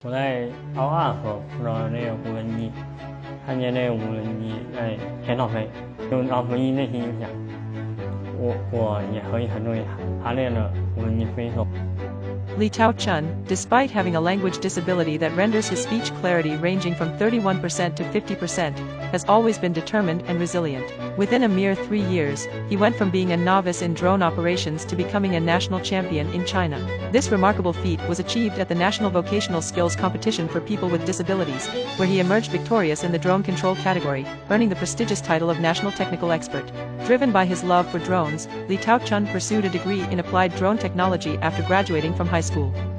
我在高二时候碰到那个无人机，看见那个无人机在天上飞，就让文艺内心一想，我也可以很容易爬那个无人机飞走。Taochun, despite having a language disability that renders his speech clarity ranging from 31% to 50%, has always been determined and resilient. Within a mere 3 years, he went from being a novice in drone operations to becoming a national champion in China. This remarkable feat was achieved at the National Vocational Skills Competition for People with Disabilities, where he emerged victorious in the drone control category, earning the prestigious title of National Technical Expert. Driven by his love for drones, Taochun pursued a degree in applied drone technology after graduating from high school.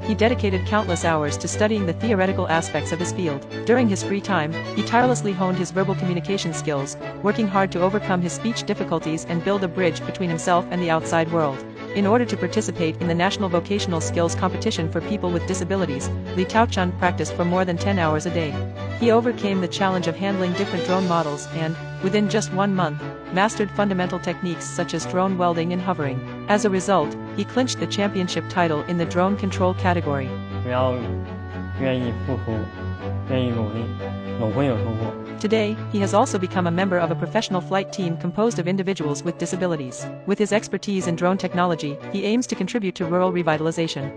He dedicated countless hours to studying the theoretical aspects of his field. During his free time, he tirelessly honed his verbal communication skills, working hard to overcome his speech difficulties and build a bridge between himself and the outside world. In order to participate in the National Vocational Skills Competition for People with Disabilities, Taochun practiced for more than 10 hours a day. He overcame the challenge of handling different drone models and, within just 1 month, mastered fundamental techniques such as drone welding and hovering. As a result, he clinched the championship title in the drone control category. 只要愿意付出，愿意努力，总会有收获。Today, he has also become a member of a professional flight team composed of individuals with disabilities. With his expertise in drone technology, he aims to contribute to rural revitalization.